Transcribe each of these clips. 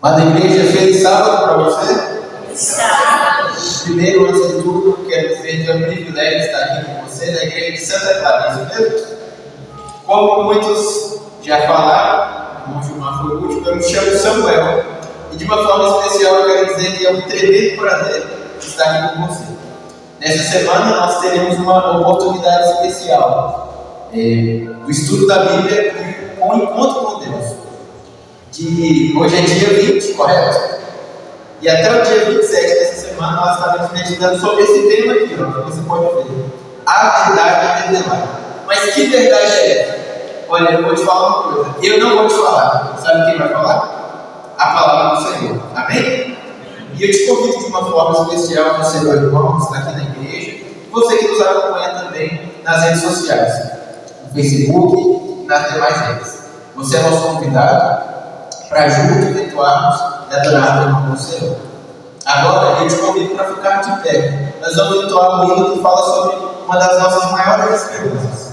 Mas a igreja fez sábado para você? Primeiro, antes de tudo, quero dizer que é um privilégio estar aqui com você na igreja de Santa Clara, isso mesmo? Como muitos já falaram, o irmão Gilmar foi o último, eu me chamo Samuel. E de uma forma especial eu quero dizer que é um tremendo prazer estar aqui com você. Nessa semana nós teremos uma oportunidade especial do estudo da Bíblia com o encontro com Deus. Hoje é dia 20, correto? E até o dia 27 dessa semana nós estaremos meditando sobre esse tema aqui, ó, que você pode ver. A verdade revelada. Mas que verdade é essa? Olha, eu vou te falar uma coisa. Eu não vou te falar. Sabe quem vai falar? A palavra do Senhor. Amém? E eu te convido de uma forma especial, você, meu irmão, que está aqui na igreja, e você que nos acompanha também nas redes sociais, no Facebook e nas demais redes. Você é nosso convidado para juntos entoarmos e adorarmos ao Senhor. Agora eu te convido para ficar de pé. Nós vamos entoar um hino que fala sobre uma das nossas maiores esperanças.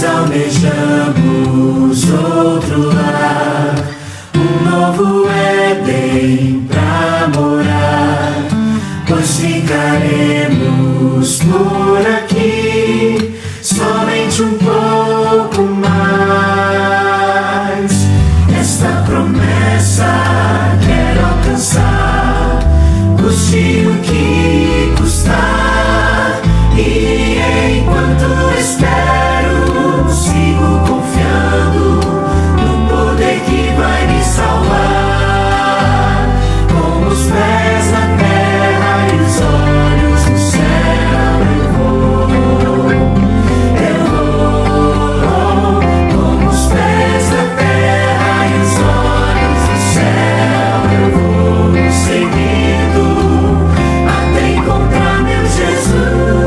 Almejamos outro lar, um novo Éden pra morar, pois ficaremos por aqui somente um pouco mais. Esta promessa quero alcançar, custe o que custar, e enquanto espero, sigo confiando no poder que vai me salvar. Com os pés na terra e os olhos no céu, eu vou. Com os pés na terra e os olhos no céu, eu vou seguindo até encontrar meu Jesus.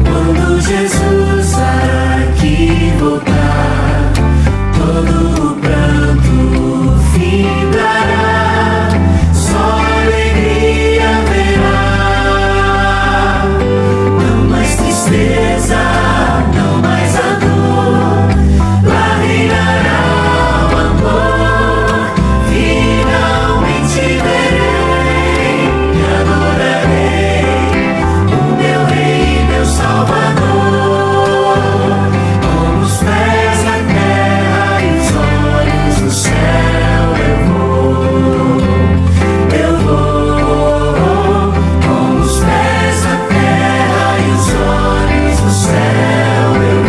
Quando Jesus aqui voltar, todo o pranto findará, só alegria haverá. Não mais tristeza, não mais a dor, lá reinará o amor. Finalmente verei e adorarei o meu Rei e meu Salvador. Com os pés na terra e os olhos no céu, eu vou. Com os pés na terra e os olhos no céu, eu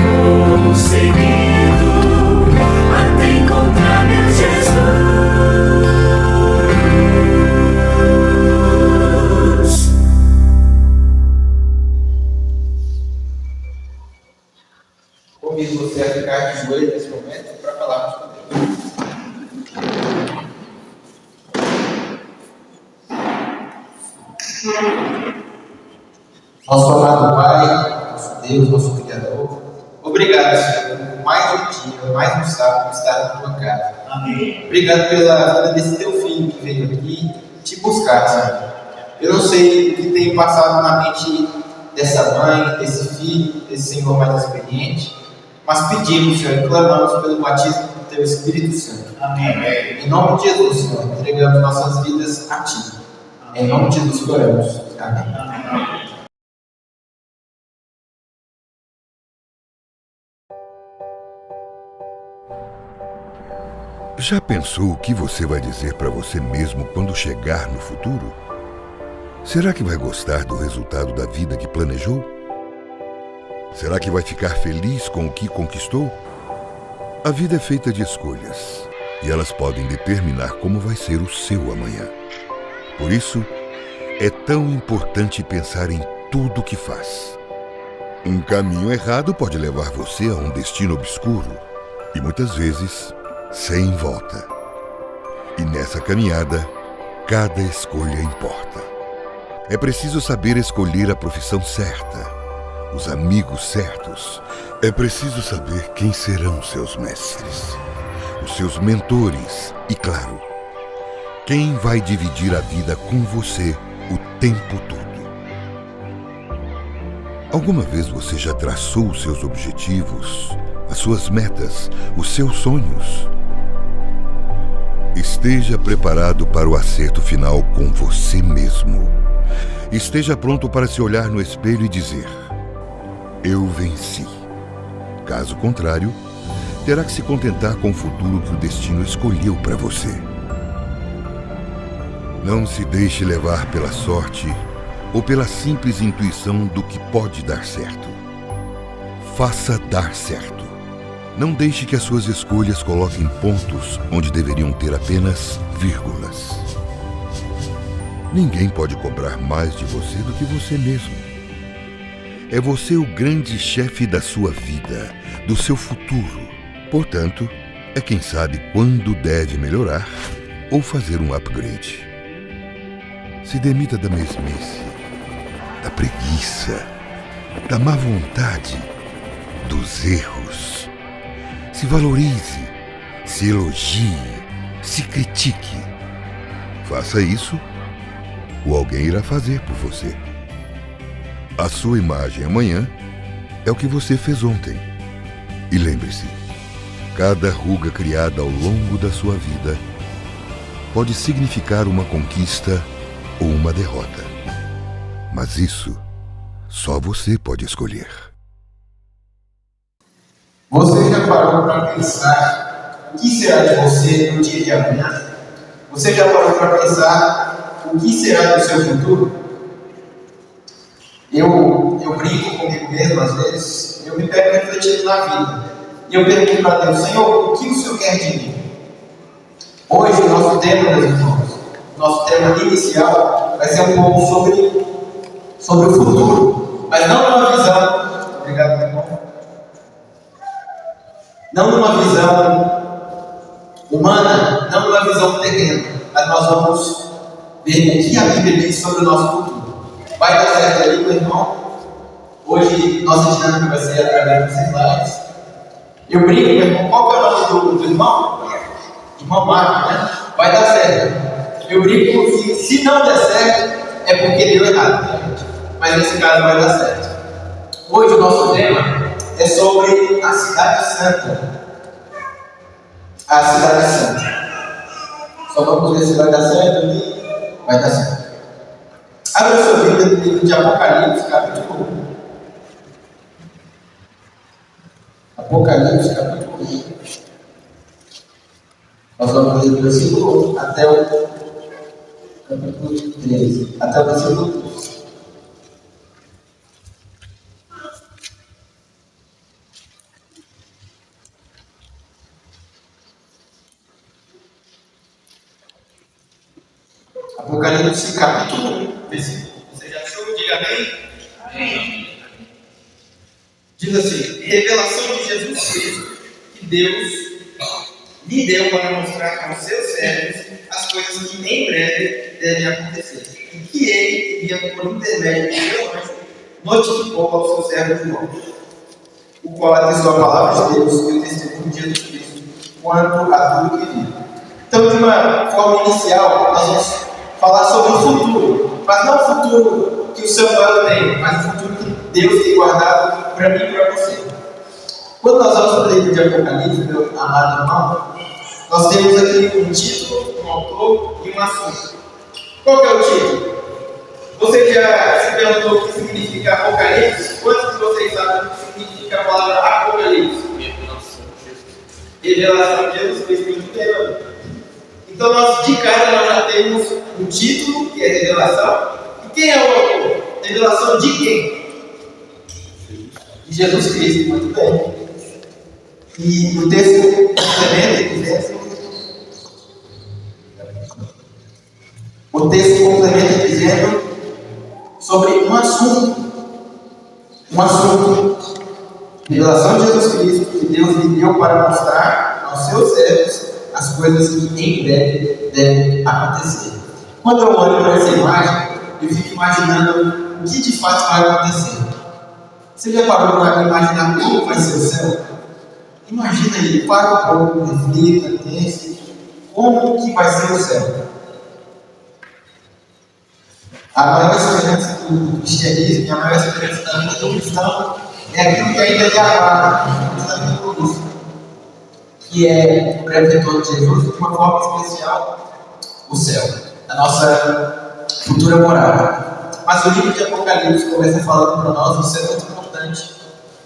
vou seguindo até encontrar meu Jesus. Convido você a ficar de joelho nesse momento para falarmos com Deus. Nosso amado Pai, nosso Deus, nosso Criador, obrigado, Senhor, por mais um dia, mais um sábado estar na tua casa. Amém. Obrigado pela vida desse teu filho que veio aqui te buscar, Senhor. Eu não sei o que tem passado na mente dessa mãe, desse filho, desse Senhor mais experiente, mas pedimos, Senhor, e clamamos pelo batismo do teu Espírito Santo. Amém. Em nome de Jesus, Senhor, entregamos nossas vidas a ti. Em nome de Jesus oramos. Amém. Amém. Já pensou o que você vai dizer para você mesmo quando chegar no futuro? Será que vai gostar do resultado da vida que planejou? Será que vai ficar feliz com o que conquistou? A vida é feita de escolhas, e elas podem determinar como vai ser o seu amanhã. Por isso, é tão importante pensar em tudo que faz. Um caminho errado pode levar você a um destino obscuro, e muitas vezes, sem volta. E nessa caminhada, cada escolha importa. É preciso saber escolher a profissão certa, os amigos certos. É preciso saber quem serão seus mestres, os seus mentores e, claro, quem vai dividir a vida com você o tempo todo. Alguma vez você já traçou os seus objetivos, as suas metas, os seus sonhos? Esteja preparado para o acerto final com você mesmo. Esteja pronto para se olhar no espelho e dizer: eu venci. Caso contrário, terá que se contentar com o futuro que o destino escolheu para você. Não se deixe levar pela sorte ou pela simples intuição do que pode dar certo. Faça dar certo. Não deixe que as suas escolhas coloquem pontos onde deveriam ter apenas vírgulas. Ninguém pode cobrar mais de você do que você mesmo. É você o grande chefe da sua vida, do seu futuro. Portanto, é quem sabe quando deve melhorar ou fazer um upgrade. Se demita da mesmice, da preguiça, da má vontade, dos erros. Se valorize, se elogie, se critique. Faça isso, ou alguém irá fazer por você. A sua imagem amanhã é o que você fez ontem. E lembre-se, cada ruga criada ao longo da sua vida pode significar uma conquista ou uma derrota. Mas isso só você pode escolher. Você já parou para pensar o que será de você no dia de amanhã? Você já parou para pensar o que será do seu futuro? Eu brinco comigo mesmo às vezes, eu me pego refletindo na vida. E eu pergunto para Deus: Senhor, o que o Senhor quer de mim? Hoje o nosso tema, meus irmãos, nosso tema inicial vai ser um pouco sobre o futuro, mas não numa visão, obrigado, meu irmão, não numa visão humana, não numa visão terrena, mas nós vamos ver o que a Bíblia diz sobre o nosso futuro. Vai dar certo ali, meu irmão? Hoje nossa dinâmica vai ser através dos slides. Eu brinco, meu irmão, qual que é o nome do irmão? Irmão Marco, né? Vai dar certo. Eu brinco que se não der certo, é porque deu errado, tá, gente? Mas nesse caso vai dar certo. Hoje o nosso tema é sobre a Cidade Santa. A Cidade Santa. Só vamos ver se vai dar certo ali. Vai dar certo. Abra sua Bíblia no livro de Apocalipse, capítulo 1. Apocalipse, capítulo 1. Nós vamos ler do versículo 1 até o capítulo 13, até o versículo 12. Apocalipse, capítulo 1, versículo. Você já achou? Diga amém? Amém. Diz assim: revelação de Jesus Cristo, que Deus lhe deu para mostrar aos seus servos as coisas que em breve devem acontecer, e que ele, enviando por intermédio de seu anjo, notificou ao seu servo João, o qual atestou a palavra de Deus e o testemunho de Jesus Cristo quanto a tudo que viu. Então, de uma forma inicial, nós vamos falar sobre o futuro, mas não o futuro que o seu pai tem, mas o futuro que Deus tem guardado para mim e para você. Quando nós vamos para o livro de Apocalipse, meu amado irmão, nós temos aqui um título, um autor e um assunto. Qual que é o título? Você já se perguntou o que significa Apocalipse? Quantos de vocês sabem o que significa a palavra Apocalipse? Revelação de Jesus Cristo interior. Então, nós, de cara, nós já temos um título, que é revelação. E quem é o autor? Revelação de quem? De Jesus Cristo, muito bem. E o texto complementa dizendo sobre um assunto, revelação de Jesus Cristo, que Deus lhe deu para mostrar aos seus servos as coisas que em breve devem acontecer. Quando eu olho para essa imagem, eu fico imaginando o que de fato vai acontecer. Você já parou para imaginar como vai ser o céu? Imagina aí, para um pouco, reflita, pense, como que vai ser o céu. A maior esperança do cristianismo e a maior esperança da vida do cristão é aquilo que ainda é aguarda, que é o breve retorno de Jesus, de uma forma especial, o céu, a nossa futura morada. Mas o livro de Apocalipse começa falando para nós, isso é muito importante,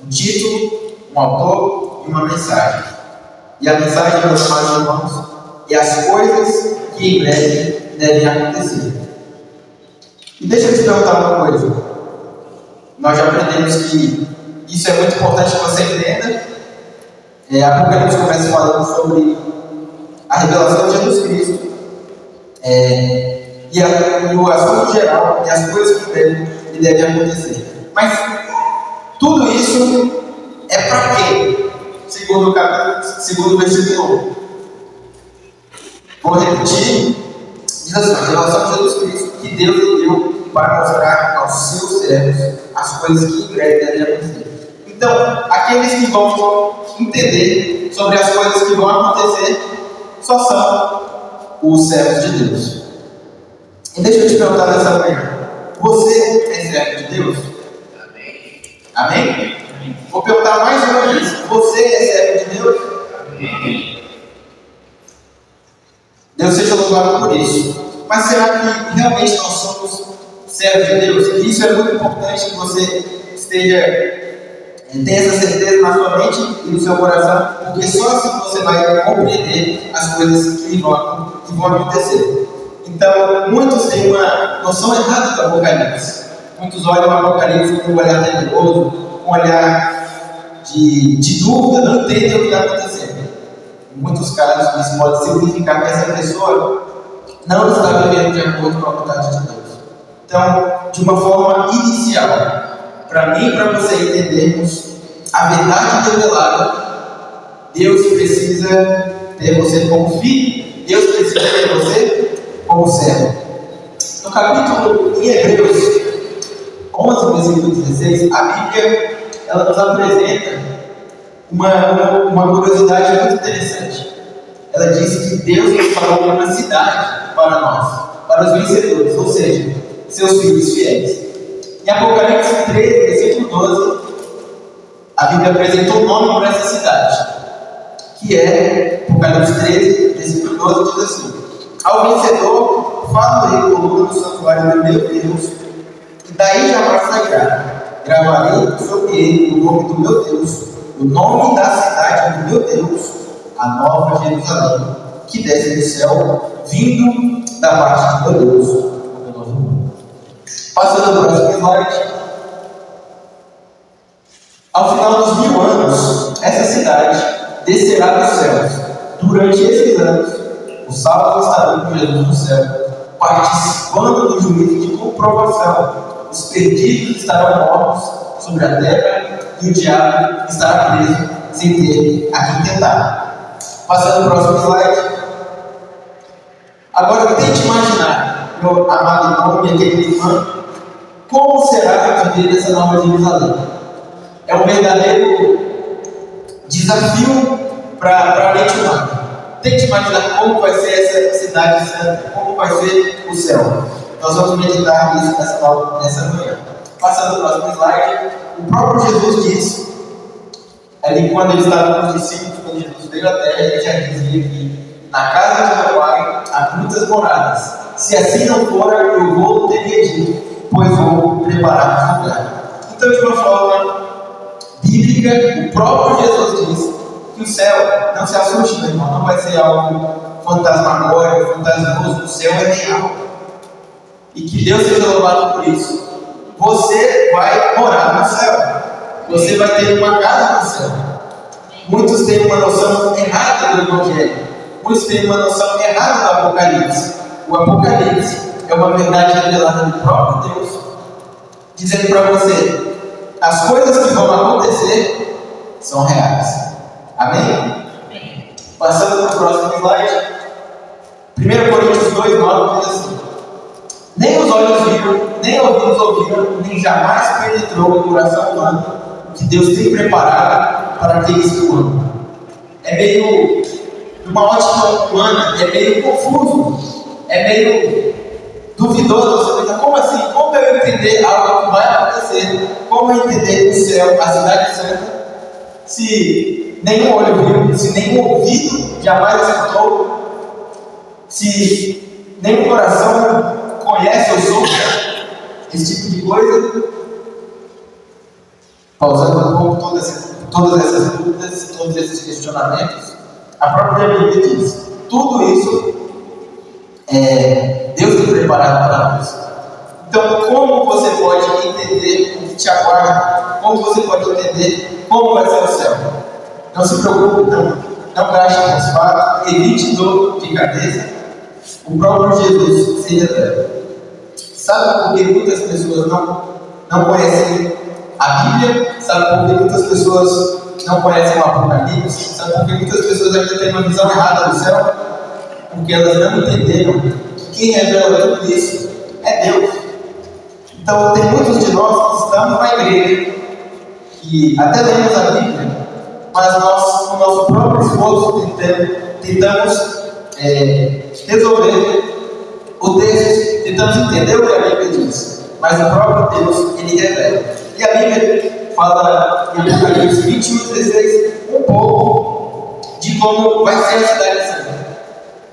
um título, um autor e uma mensagem. E a mensagem, meus amados irmãos, é as coisas que em breve devem acontecer. E deixa eu te perguntar uma coisa. Nós já aprendemos que isso é muito importante que você entenda. Apocalipse começa falando sobre a revelação de Jesus Cristo. E o assunto geral e as coisas que devem acontecer. Mas tudo isso é para quê? Segundo o capítulo, segundo o versículo 1. Vou repetir. Diz assim: a revelação de Jesus Cristo que Deus lhe deu para mostrar aos seus servos as coisas que em breve devem acontecer. Então, aqueles que vão entender sobre as coisas que vão acontecer só são os servos de Deus. E deixa eu te perguntar nessa manhã: você é servo de Deus? Amém? Amém? Vou perguntar mais uma vez: você é servo de Deus? Amém. Deus seja louvado por isso. Mas será que realmente nós somos servos de Deus? E isso é muito importante que você tenha essa certeza na sua mente e no seu coração, porque só assim você vai compreender as coisas que vão acontecer. Então, muitos têm uma noção errada do Apocalipse. Muitos olham o Apocalipse com um olhar temeroso, com um olhar de dúvida, não entendem o que está acontecendo. Em muitos casos, isso pode significar que essa pessoa não está vivendo de acordo com a vontade de Deus. Então, de uma forma inicial, para mim e para você entendermos a verdade revelada, Deus precisa ter você como filho, Deus precisa ter você como servo. No capítulo em Hebreus 11, versículo 16, a Bíblia ela nos apresenta uma curiosidade muito interessante. Ela diz que Deus nos falou uma cidade para nós, para os vencedores, ou seja, seus filhos fiéis. Em Apocalipse 13, versículo 12, a Bíblia apresenta um nome para essa cidade, que é, Apocalipse 13, versículo 12, diz assim: ao vencedor, falo-lhe coluna do santuário do meu Deus, e daí jamais sairá. Gravarei sobre ele o nome do meu Deus, o nome da cidade do meu Deus, a nova Jerusalém, que desce do céu, vindo da parte de meu Deus. Passando para o próximo slide. Ao final dos 1000 anos, essa cidade descerá dos céus. Durante esses anos, os salvos estarão com Jesus no céu, participando do juízo de comprovação. Os perdidos estarão mortos sobre a terra e o diabo estará preso sem ter a quem tentar. Passando para o próximo slide. Agora tente imaginar, meu amado irmão, minha querida irmã, como será viver nessa nova Jerusalém. É um verdadeiro desafio para a mente humana. Tente imaginar como vai ser essa cidade santa, como vai ser o céu. Nós vamos meditar nisso nessa manhã. Passando para o próximo slide, o próprio Jesus disse, ali quando ele estava com os discípulos, quando Jesus veio à terra, ele já dizia que na casa de meu pai há muitas moradas. Se assim não for, eu vou teria dito, pois vou preparar o lugar. Então, de uma forma bíblica, o próprio Jesus diz que o céu, não se assuste, meu irmão, não vai ser algo fantasmagórico, fantasioso, o céu é real. E que Deus seja louvado por isso. Você vai morar no céu. Você vai ter uma casa no céu. Muitos têm uma noção errada do Evangelho. Muitos têm uma noção errada do Apocalipse. O Apocalipse é uma verdade revelada do próprio Deus, dizendo para você: as coisas que vão acontecer são reais. Amém? Passando para o próximo slide. 1 Coríntios 2:9 diz assim: nem os olhos viram, nem ouvidos ouviram, nem jamais penetrou no coração humano o que Deus tem preparado para aqueles que o amam. É meio, de uma ótica humana, é meio confuso, é meio duvidoso. Você pensa, como assim? Como eu entender algo que vai acontecer? Como eu entender o céu, a cidade santa, se nenhum olho viu, se nenhum ouvido jamais escutou, se nenhum coração conhece ou sofre esse tipo de coisa? Pausando um pouco todas essas dúvidas, todos esses questionamentos, a própria Bíblia diz: tudo isso Deus tem preparado para nós. Então, como você pode entender o que te aguarda? Como você pode entender como vai ser o céu? Não se preocupe, não gaste com os fatos, evite dor de cabeça. O próprio Jesus se revela. Sabe por que muitas pessoas não conhecem a Bíblia? Sabe por que muitas pessoas não conhecem o Apocalipse? Sabe por que muitas pessoas ainda têm uma visão errada do céu? Porque elas não entenderam que quem revela tudo isso é Deus. Então, tem muitos de nós que estamos na igreja, que até lemos a Bíblia, mas nós, com o nosso próprio esforço, tentamos resolver o texto, tentamos entender o que a Bíblia diz, mas o próprio Deus, Ele revela. E a Bíblia fala em Apocalipse 21:16 um pouco de como vai ser a cidade santa.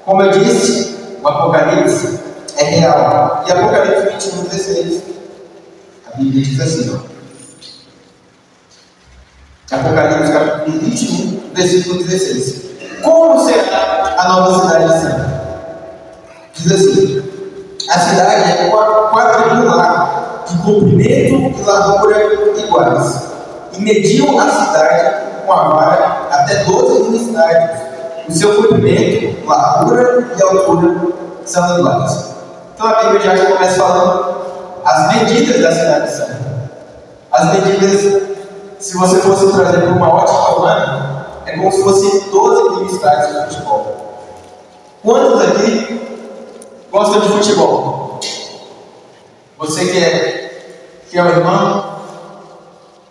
Como eu disse, o Apocalipse é real. E Apocalipse 21:16, a Bíblia diz assim, Apocalipse capítulo 21, versículo 16. Como será a nova cidade santa? Diz assim: a cidade é quadrangular, de comprimento e largura iguais, e mediu a cidade com a vara até 12 mil estádios. O seu comprimento, largura e altura são iguais. Então a Bíblia já começa falando as medidas da cidade santa. As medidas, se você fosse trazer para uma ótica humana, é como se fosse 12 mil estádios de futebol. Quantos aqui gostam de futebol? Você que é o irmão?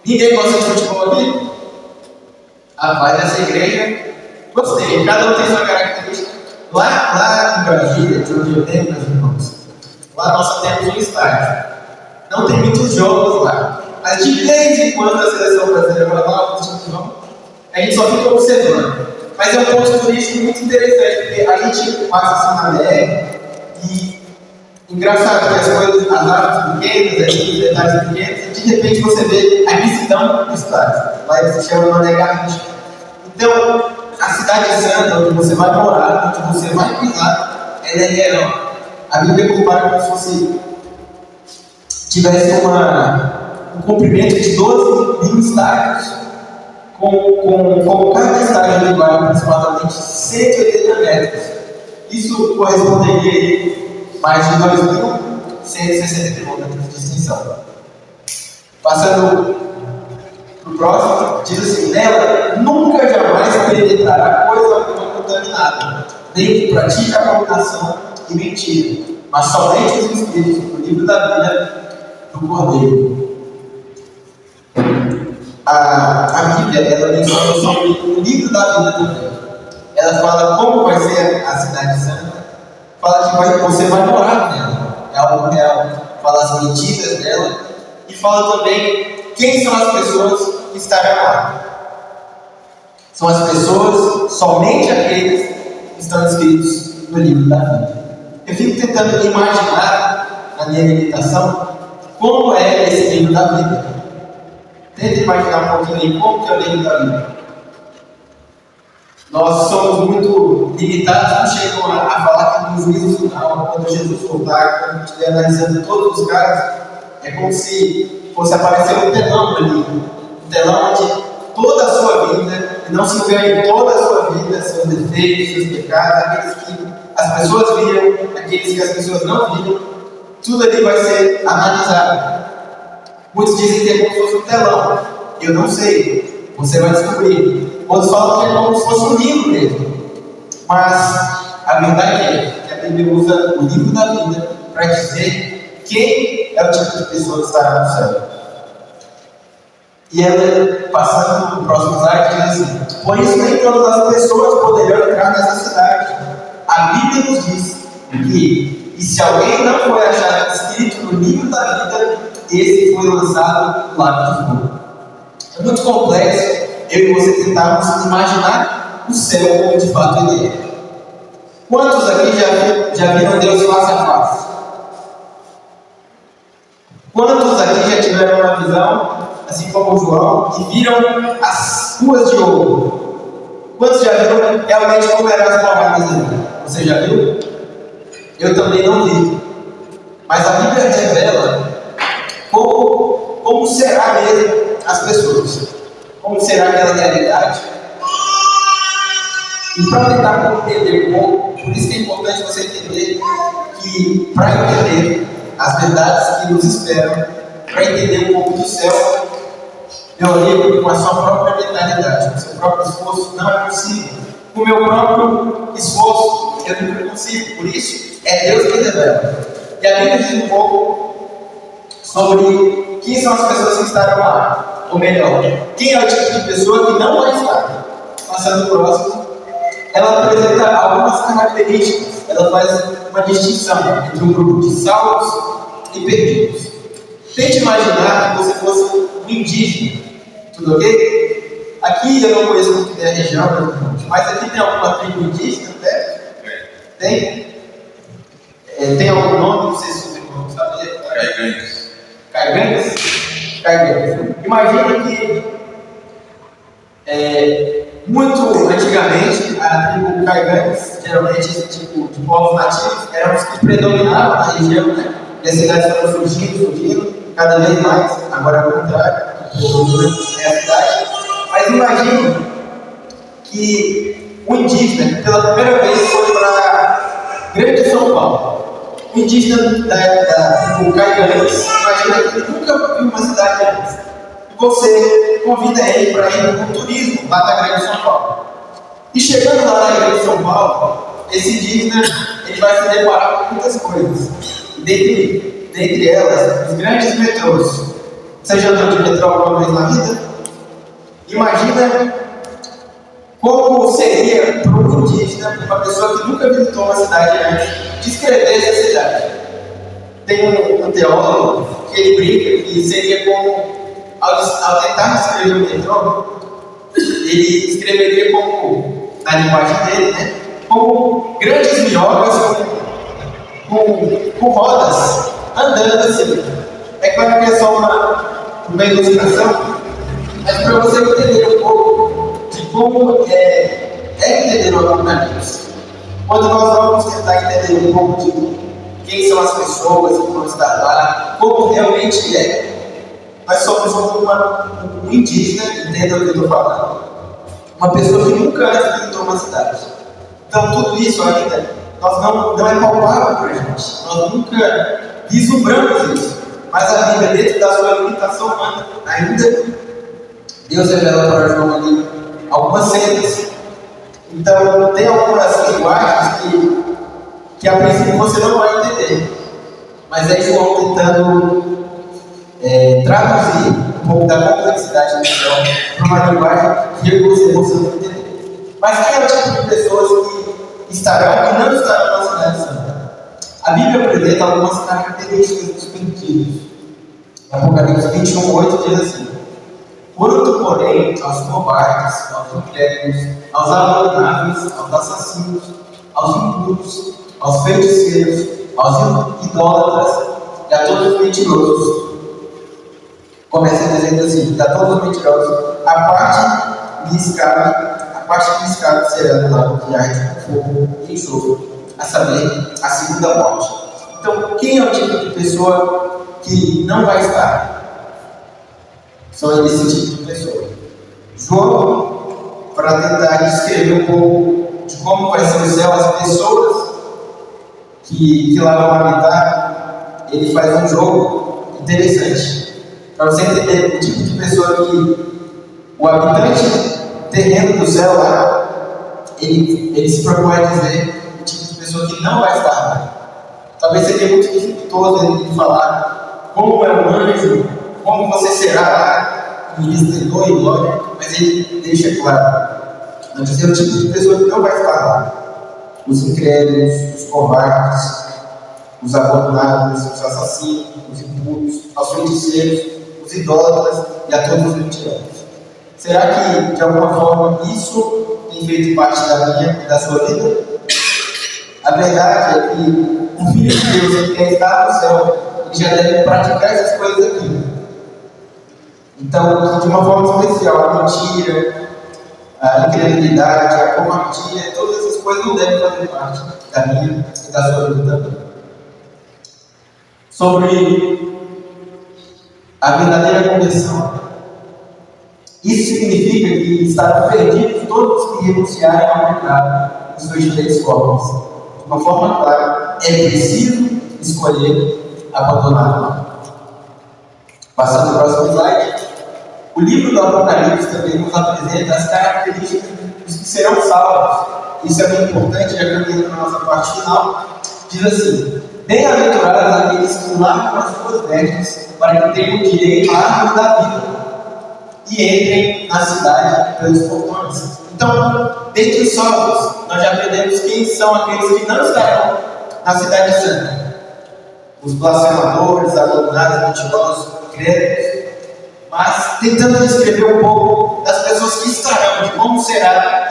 Ninguém gosta de futebol aqui? Rapaz, essa igreja, gostei. Cada um tem sua característica. Lá em Brasília, de onde eu tenho, meus irmãos, lá nós temos um estádio. Não tem muitos jogos lá, mas de vez em quando a seleção brasileira vai lá, a gente só fica observando. Mas é um ponto turístico muito interessante, porque a gente passa assim na BR e engraçado que as coisas, as árvores pequenas, ali, detalhes pequenos, e de repente você vê a imensidão do estádio. Lá eles se chamam Mané Garrincha. Então, a cidade santa, onde você vai morar, onde você vai pisar, ela é real. A Bíblia compara como se fosse tivesse um comprimento de 12 mil estádios, com cada estádio igual aproximadamente 180 metros. Isso corresponderia a mais de 2.160 quilômetros de extensão. Passando para o próximo, diz assim: nela nunca jamais penetrará coisa alguma contaminada, nem que pratique abominação e mentira, mas somente os inscritos no livro da vida do Cordeiro. A Bíblia, ela menciona sobre o livro da vida também. Ela fala como vai ser a cidade santa, fala que você vai morar nela, é algo real, fala as medidas dela e fala também quem são as pessoas que estarão lá. São as pessoas, somente aqueles que estão inscritos no livro da vida. Eu fico tentando imaginar, na minha meditação, como é esse livro da vida. Tenta imaginar um pouquinho aí como que é o livro da vida. Nós somos muito limitados, não chegam a falar que no juízo final, quando Jesus voltar, quando a gente estiver analisando todos os casos, é como se fosse aparecer um telão ali, um telão onde toda a sua vida que não se engane toda a sua vida, seus defeitos, seus pecados, aqueles que as pessoas viram, aqueles que as pessoas não viram, tudo ali vai ser analisado. Muitos dizem que é como se fosse um telão. Eu não sei, você vai descobrir. Outros falam que é como se fosse um livro mesmo. Mas a verdade é que a Bíblia usa o livro da vida para dizer quem é o tipo de pessoa que estará no céu. E ela, passando para o próximo slide, diz assim: por isso nem todas as pessoas poderão entrar nessa cidade. A Bíblia nos diz que, e se alguém não foi achado escrito no livro da vida, esse foi lançado no lago de fogo. É muito complexo eu e você tentarmos imaginar o céu como de fato ele é. Quantos aqui já viram Deus face a face? Quantos aqui já tiveram uma visão, assim como o João, e viram as ruas de ouro? Quantos já viram realmente como eram as palmadas dele? Você já viu? Eu também não vi. Mas a Bíblia revela como será mesmo as pessoas. Como será aquela realidade. E para tentar compreender um pouco, por isso que é importante você entender que, para entender as verdades que nos esperam, para entender um pouco do céu, meu amigo, com a sua própria mentalidade, com o seu próprio esforço, não é possível. Com o meu próprio esforço, eu não consigo. Por isso, é Deus que revela. E a Bíblia diz um pouco sobre quem são as pessoas que estarão lá. Ou melhor, quem é o tipo de pessoa que não vai estar. Passando o próximo, ela apresenta algumas características. Ela faz uma distinção entre um grupo de salvos e perdidos. Tente imaginar que você fosse um indígena. Tudo ok? Aqui eu não conheço muito bem a região, mas aqui tem alguma tribo indígena, né? Tem? Tem algum nome? Não sei se você não sabe. Caiganhos. Caiganhos? Caiganhos. Imagina que muito antigamente a tribo Caiganhos, geralmente esse tipo de povos nativos, eram os que predominavam na região, né? E as cidades foram surgindo, cada vez mais, agora é o contrário, é a cidade. Mas imagine que o indígena, pela primeira vez, foi para Grande São Paulo. O indígena da tribo Caiganhos, imagina que ele nunca viu uma cidade antes. E você convida ele para ir no turismo lá da Grande São Paulo. E chegando lá na Grande São Paulo, esse indígena ele vai se deparar com muitas coisas. Dentre elas, os grandes metrôs. Você já andou de metrô alguma vez na vida? Imagina como seria para um indígena, uma pessoa que nunca visitou uma cidade antes, descrever essa cidade. Tem um teólogo que ele brinca que seria como, ao tentar descrever o metrô, ele escreveria como, na linguagem dele, né, como grandes minhocas com rodas andando assim. É claro que é só uma ilustração, mas para você entender um pouco de como entender o Apocalipse. Quando nós vamos tentar entender um pouco de quem são as pessoas que vão estar lá, como realmente é, nós somos um indígena, entenda o que eu estou falando, uma pessoa que nunca antes visitou uma cidade. Então tudo isso ainda não é palpável para a gente, nós nunca vislumbramos isso, mas a Bíblia, dentro da sua limitação humana, ainda Deus revela para João ali algumas cenas. Então tem algumas linguagens que a princípio você não vai entender, mas é João tentando traduzir um pouco da complexidade do céu para uma linguagem que eu e você possamos entender. Mas quem é o tipo de pessoas que estarão, que não estarão na cidade santa? A Bíblia apresenta algumas características dos perdidos. Apocalipse 21:8 diz assim: quanto, porém, aos covardes, aos incrédulos, aos abomináveis, aos assassinos, aos impuros, aos feiticeiros, aos idólatras e a todos os mentirosos. Começa dizendo assim: e a todos os mentirosos, a parte que lhes cabe será do lago de arde com fogo e enxofre, a saber, a segunda morte. Então, quem é o tipo de pessoa que não vai estar? São esse tipo de pessoa. João para tentar descrever um pouco de como vai ser o céu, as pessoas que lá vão habitar, ele faz um jogo interessante, para você entender o tipo de pessoa que o habitante terreno do céu lá, ele se propõe a dizer o tipo de pessoa que não vai estar lá. Talvez seria muito dificultoso ele falar como é um anjo, como você será lá, em esplendor e glória, mas ele deixa claro. Não dizer o tipo de pessoa que não vai estar lá. Os incrédulos, os covardes, os abominados, os assassinos, os impuros, os feiticeiros, os idólatras e a todos os mentirosos. Será que, de alguma forma, isso tem feito parte da minha e da sua vida? A verdade é que o Filho de Deus, ele quer estar no céu, ele já deve praticar essas coisas aqui. Então, de uma forma especial, a mentira, a incredulidade, a covardia, todas essas coisas não devem fazer parte da minha e da sua vida também. Sobre a verdadeira conversão. Isso significa que estarão perdidos todos que renunciarem ao pecado em suas três formas. De uma forma clara, é preciso escolher abandonar o mal. Passando para o próximo slide. O livro do Apocalipse também nos apresenta as características dos que serão salvos. Isso é muito importante, já caminhando na nossa parte final. Diz assim: bem-aventurados aqueles que largam as suas vestes para que tenham direito à árvore da vida e entrem na cidade pelos portões. Então, dentre os salvos, nós já aprendemos quem são aqueles que não estarão na cidade santa: os blasfemadores, abominados, mentirosos, incrédulos. Mas tentando descrever um pouco das pessoas que estarão, de como será lá,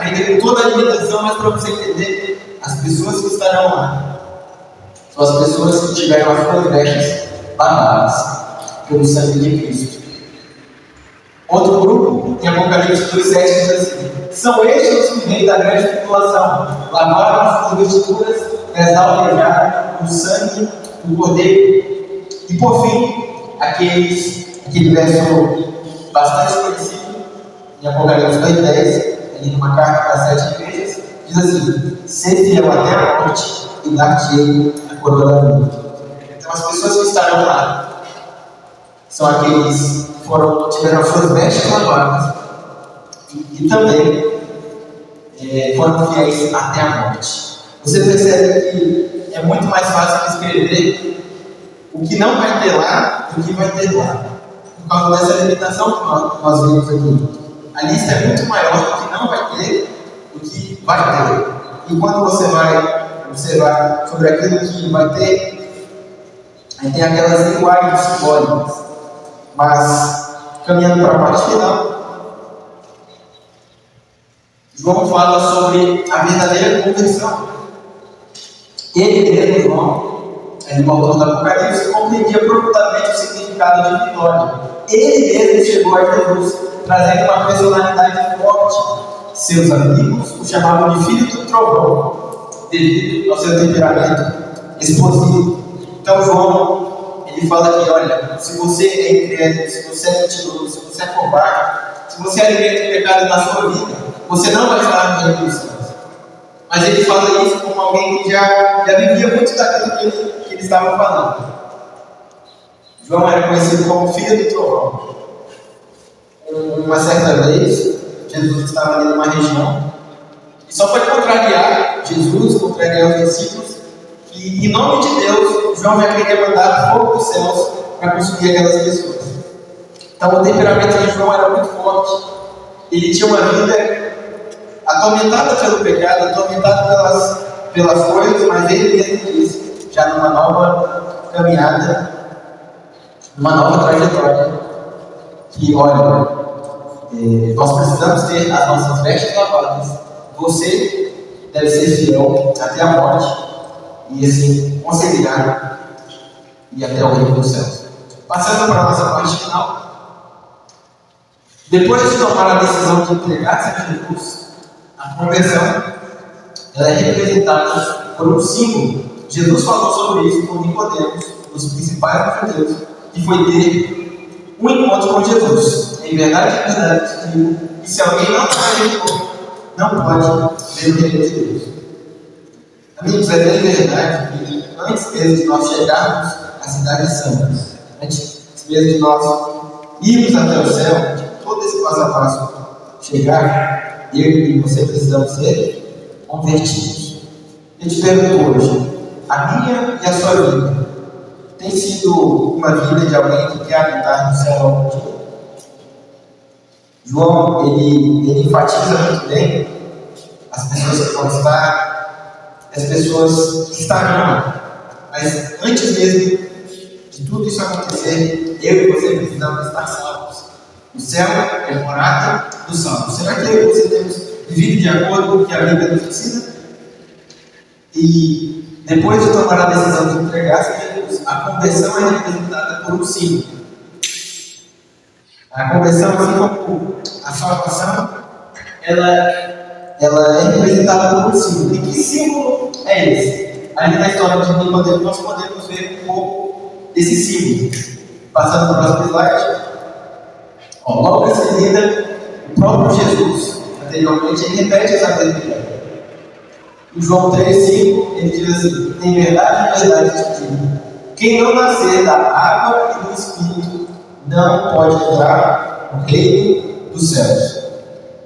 ainda com toda a limitação, mas para você entender, as pessoas que estarão lá são as pessoas que tiveram as suas vestes lavadas pelo sangue de Cristo. Outro grupo, em Apocalipse 2,7, diz assim: são estes os que vêm da grande tribulação, lavaram as suas vestiduras, exaltaram o sangue do Cordeiro. E por fim, aquele verso bastante conhecido, em Apocalipse 2,10, ali numa carta para as 7 igrejas, diz assim: ser fiel até a morte e dar-te-ei a coroa da vida. Então, as pessoas que estarão lá são aqueles que tiveram suas vestes lavadas e também foram fiéis até a morte. Você percebe que é muito mais fácil descrever o que não vai ter lá do que vai ter lá, por causa dessa limitação que nós vimos aqui. A lista é muito maior do que não vai ter do que vai ter. E quando você vai observar sobre aquilo que vai ter, aí tem aquelas linguagens simbólicas. Mas, caminhando para a parte final, João fala sobre a verdadeira conversão. Ele mesmo, João, o autor do Apocalipse, compreendia profundamente o significado de vitória. Ele mesmo chegou a Jesus, trazendo uma personalidade forte. Seus amigos o chamavam de filho do trovão, devido ao seu temperamento explosivo. Então, João, ele fala que, olha, se você é incrédulo, se você é mentiroso, se você é covarde, se você alimenta o pecado na sua vida, você não vai estar no reino dos céus. Mas ele fala isso como alguém que já vivia muito daquilo que ele estava falando. João era conhecido como filho do trovão. Uma certa vez, Jesus estava ali numa região e só foi contrariar Jesus, contrariar os discípulos, e em nome de Deus, João já queria mandar fogo dos céus para consumir aquelas pessoas. Então o temperamento de João era muito forte. Ele tinha uma vida atormentada pelo pecado, atormentada pelas coisas, mas ele mesmo disse, já numa nova caminhada, numa nova trajetória, que olha, nós precisamos ter as nossas vestes lavadas. Você deve ser fiel até a morte e assim conseguirá ir até o reino dos céus. Passando para a nossa parte final. Depois de tomar a decisão de entregar-se a Jesus, a conversão ela é representada por um símbolo. Jesus falou sobre isso com Nicodemos, os principais judeus, que foi ter um encontro com Jesus. Em verdade, te digo que se alguém não acreditou, não pode ver o reino de Deus. Amigos, é bem verdade que antes mesmo de nós chegarmos à cidade santa, antes mesmo de nós irmos até o céu, todo esse passo a passo chegar, eu e você precisamos ser convertidos. Eu te pergunto hoje, a minha e a sua vida tem sido uma vida de alguém que quer habitar no céu algum dia? João, ele enfatiza muito bem as pessoas que vão estar, as pessoas que estarão. Mas antes mesmo de tudo isso acontecer, eu e você precisamos estar salvos. O céu é morada dos salvos. Será que eu e você temos vivido de acordo com o que a Bíblia nos ensina? E depois de tomar a decisão de entregar-se a Jesus, a conversão é representada por um símbolo. A conversão, assim como a salvação, ela é representada por um símbolo. E que símbolo é esse? Ali na história de Nicodemo, nós podemos ver um pouco desse símbolo. Passando para o próximo slide. Logo em seguida, o próprio Jesus, anteriormente, ele repete essa mesma ideia. Em João 3,5, ele diz assim: em verdade, te digo, quem não nascer da água e do Espírito não pode entrar no reino dos céus.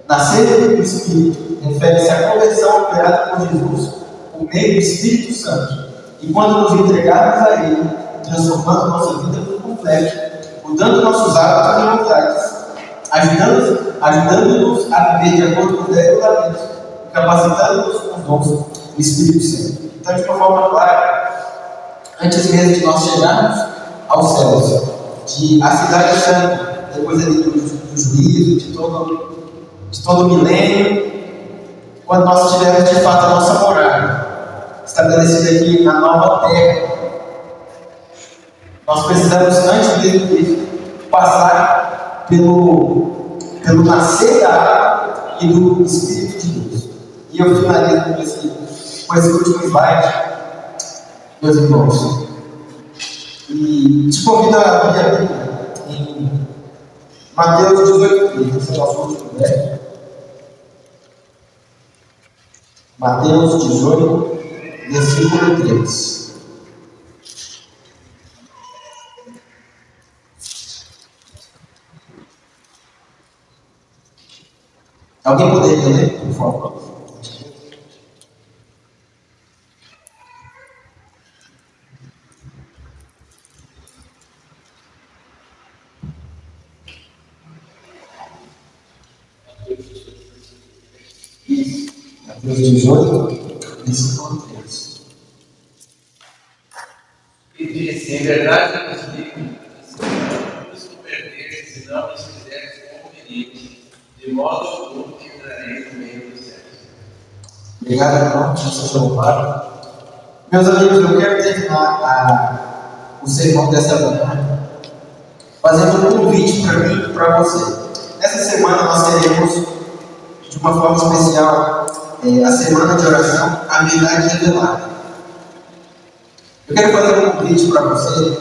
Nascer do Espírito refere-se à conversão operada por Jesus por meio do Espírito Santo. E quando nos entregarmos a Ele, transformando nossa vida por completo, mudando nossos hábitos e vontades, ajudando-nos a viver de acordo com os 10 mandamentos, capacitando-nos com os dons do Espírito Santo. Então, de uma forma clara, antes mesmo de nós chegarmos aos céus, a cidade santa, depois ali do juízo, de todo o milênio, quando nós tivermos de fato a nossa morada estabelecida aqui na nova terra, nós precisamos, antes mesmo disso, passar pelo nascer da água e do Espírito de Deus. E eu finalizo com esse último slide, meus irmãos. E te convido a abrir a Bíblia em Mateus 18,3, esse é o nosso último verso. Mateus 18, versículo 3. Alguém poderia ler, por favor? Mateus 18, versículo 3. E disse: em verdade eu vos digo, se não vos converterdes, se não vos fizerdes conveniente, de modo algum entrareis no meio dos céus. Obrigado, irmão. Seja louvado. Meus amigos, eu quero terminar o sermão dessa manhã fazendo um convite para mim e para você. Nessa semana nós teremos, de uma forma especial, a semana de oração, a verdade revelada. Eu quero fazer um convite para você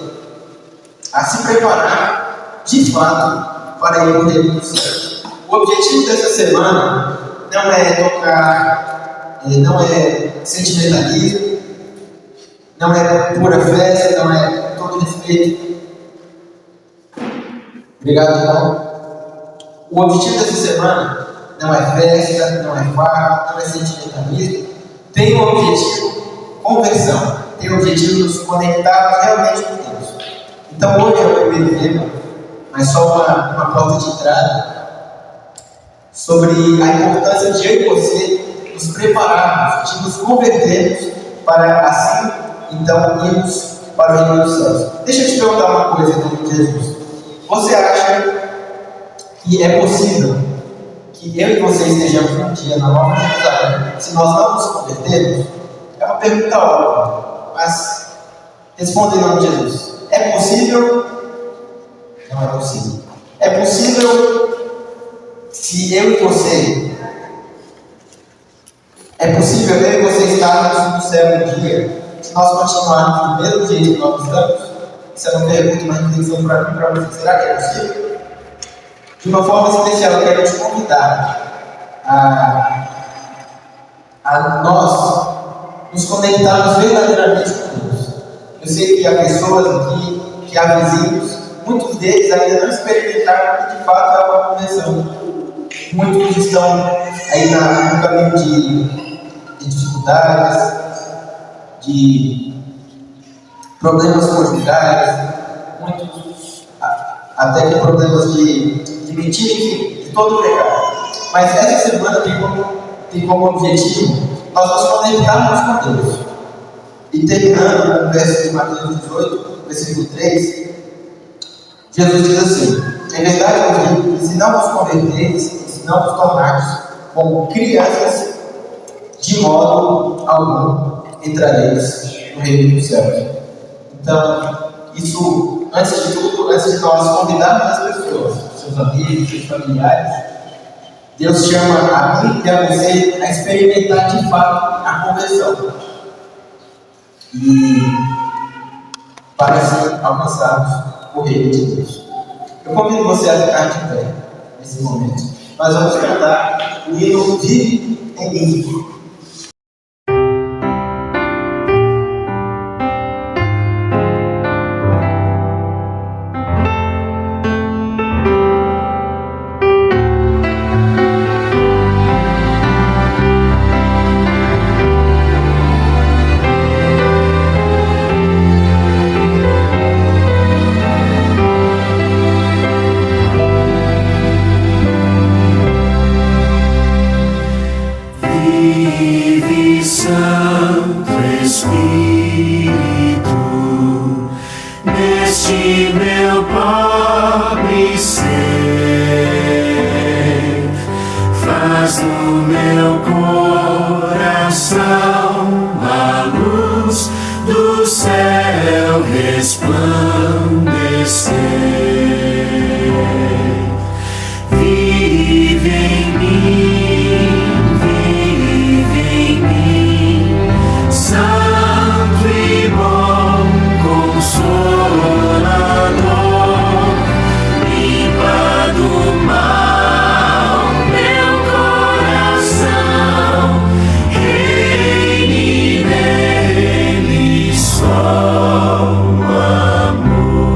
a se preparar de fato para ir para o reino do céu. O objetivo dessa semana não é tocar, não é sentimentalismo, não é pura festa, não é todo respeito. Obrigado, irmão. O objetivo dessa semana não é festa, não é farra, não é sentimentalismo. Tem o objetivo conversão, tem o objetivo nos conectar realmente com Deus. Então hoje é o primeiro tema, mas só uma porta de entrada sobre a importância de eu e você nos prepararmos, de nos convertermos para assim, então, irmos para o reino dos céus. Deixa eu te perguntar uma coisa em nome de Jesus. Você acha que é possível que eu e você estejamos um dia na Nova Jerusalém se nós não nos convertermos? É uma pergunta óbvia, mas responda em nome de Jesus. É possível? Não é possível. É possível se eu e você, é possível eu e você estarmos no céu um dia, se nós continuarmos do mesmo jeito que nós estamos? Isso é uma pergunta, uma reflexão para mim e para você. Será que é possível? De uma forma especial, eu quero te convidar a nós nos conectarmos verdadeiramente com Deus. Eu sei que há pessoas aqui, que há vizinhos, muitos deles ainda não experimentaram o que de fato é uma conversão. Muitos estão aí no caminho de dificuldades, de problemas conjugais, muitos até que problemas de mentira, enfim, de todo o pecado. Mas essa semana tem como objetivo nós nos conectarmos com Deus. E terminando com o verso de Mateus 18, versículo 3, Jesus diz assim: em verdade eu digo que se não vos converterdes, se não vos tornardes como crianças, de modo algum entrareis no reino dos céus. Então, isso, antes de tudo, antes de nós convidarmos as pessoas, seus amigos, seus familiares, Deus chama a mim e a você a experimentar de fato a conversão. E para assim alcançarmos o reino de Deus. Eu convido você a ficar de pé nesse momento. Nós vamos cantar o hino Vive em mim. Vive, Santo Espírito, neste meu pobre ser, faz no meu coração a luz do céu resplandecer. Vive em mim, Santo e bom Consolador, limpa do mal meu coração, reine nele só o amor.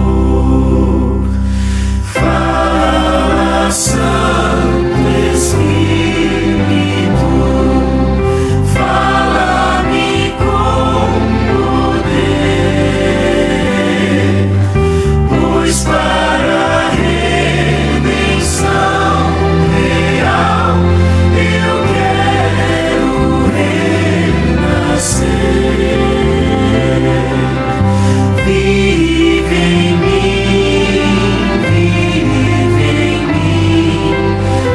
Fala, Santo Espírito, fala-me com poder, pois para a redenção real eu quero renascer. Vive em mim,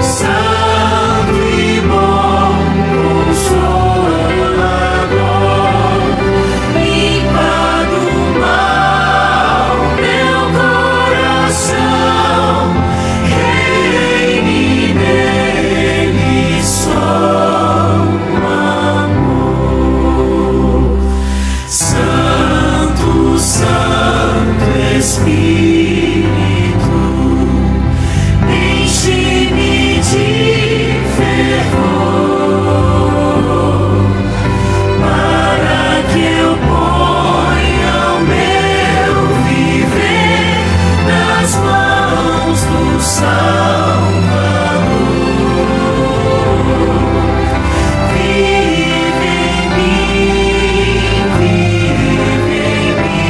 Santo e bom Consolador, limpa do mal meu coração, reine nele só o amor. Santo, Santo Espírito, enche-me de fervor, para que eu ponha o meu viver nas mãos do Salvador. Vive em mim,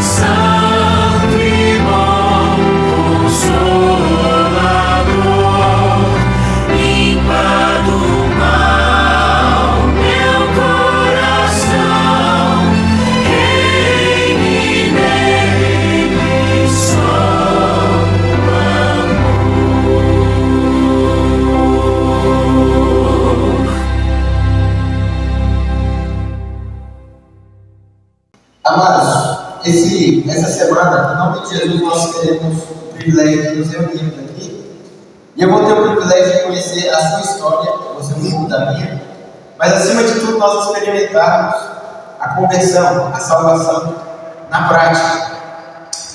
Santo e bom Consolador, limpa do mal meu coração, reine nele só o amor. Amados, essa semana, em nome de Jesus, nós teremos o privilégio de nos reunirmos aqui. E eu vou ter o privilégio de conhecer a sua história, você um pouco da minha, mas acima de tudo nós experimentarmos a conversão, a salvação na prática.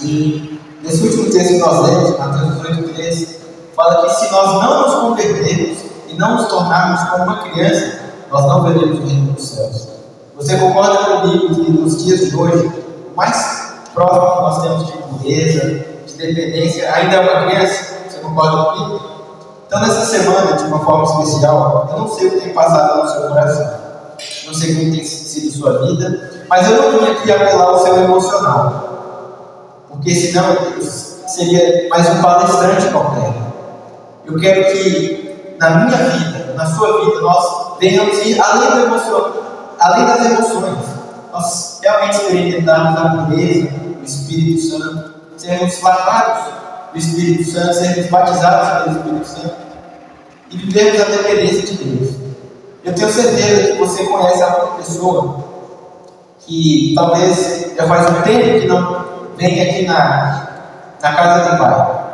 E nesse último texto que nós lemos, Mateus 18, 13, 3, fala que se nós não nos convertermos e não nos tornarmos como uma criança, nós não veremos o reino dos céus. Você concorda comigo que nos dias de hoje, o mais próximo que nós temos de pureza, de dependência, ainda é uma criança? Você concorda comigo? Então, nessa semana, de uma forma especial, eu não sei o que tem passado no seu coração, não sei como tem sido sua vida, mas eu não vim aqui apelar ao seu emocional, porque senão eu seria mais um palestrante qualquer. Eu quero que na minha vida, na sua vida, nós venhamos ir além do emocional, além das emoções. Nós realmente experimentarmos a pureza do Espírito Santo, sermos lavados do Espírito Santo, sermos batizados pelo Espírito Santo e vivermos a dependência de Deus. Eu tenho certeza que você conhece alguma pessoa que talvez já faz um tempo que não vem aqui na casa do Pai.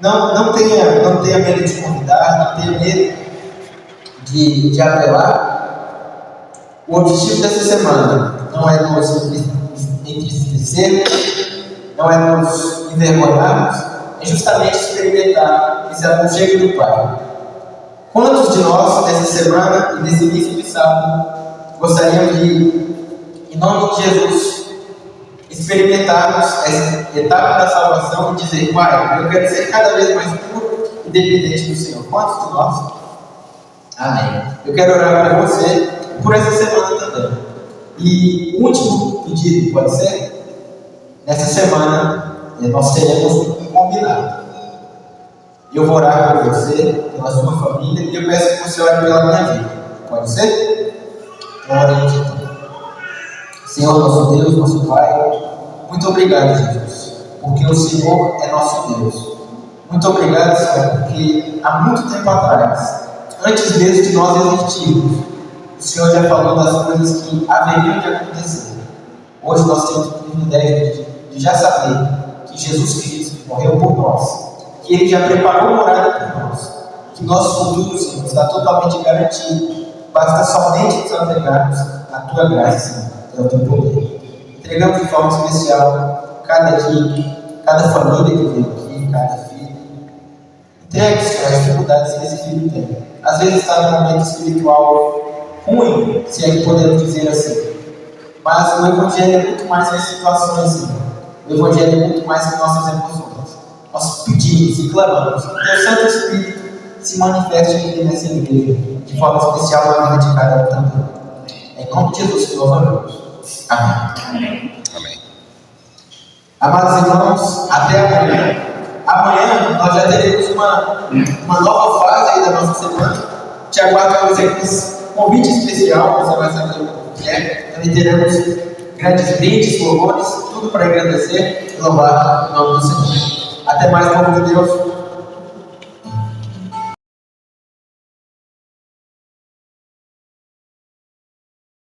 Não tenha medo de convidar, não tenha medo de apelar. O objetivo dessa semana não é nos entristecermos, não é nos envergonharmos, é justamente experimentar esse aconchego do Pai. Quantos de nós, nessa semana e nesse início de sábado, gostariam de, em nome de Jesus, experimentarmos essa etapa da salvação e dizer: Pai, eu quero ser cada vez mais puro e dependente do Senhor? Quantos de nós? Amém. Eu quero orar por você e por essa semana também. E o último pedido, pode ser? Nessa semana, nós teremos um combinado. Eu vou orar por você, pela sua família, e eu peço que você ore pela minha vida. Pode ser? Oremos então. Senhor, nosso Deus, nosso Pai, muito obrigado, Jesus, porque o Senhor é nosso Deus. Muito obrigado, Senhor, porque há muito tempo atrás, antes mesmo de nós existirmos, o Senhor já falou das coisas que haveriam de acontecer. Hoje nós temos o privilégio de já saber que Jesus Cristo morreu por nós, que Ele já preparou morada por nós, que nosso futuro, Senhor, está totalmente garantido. Basta somente nos apegarmos à Tua graça, Senhor, ao Teu poder. Entregamos de forma especial cada família que veio aqui, cada filho. Entregue, Senhor, as dificuldades que esse filho tem. Às vezes está num momento espiritual ruim, se é que podemos dizer assim. Mas o Evangelho é muito mais que as situações, Senhor. O Evangelho é muito mais que nossas emoções. Nós pedimos e clamamos que o Teu Santo Espírito se manifeste aqui nessa igreja, de forma especial na vida de cada um também. É em nome de Jesus que nós oramos. Amém. Amém. Amados irmãos, até amanhã. Amanhã nós já teremos uma nova fase aí da nossa semana. Te aguardo para você com esse convite especial. Você vai saber o que é. Também teremos grandes brindes, louvores, tudo para agradecer e louvar o nome do Senhor. Até mais, povo de Deus.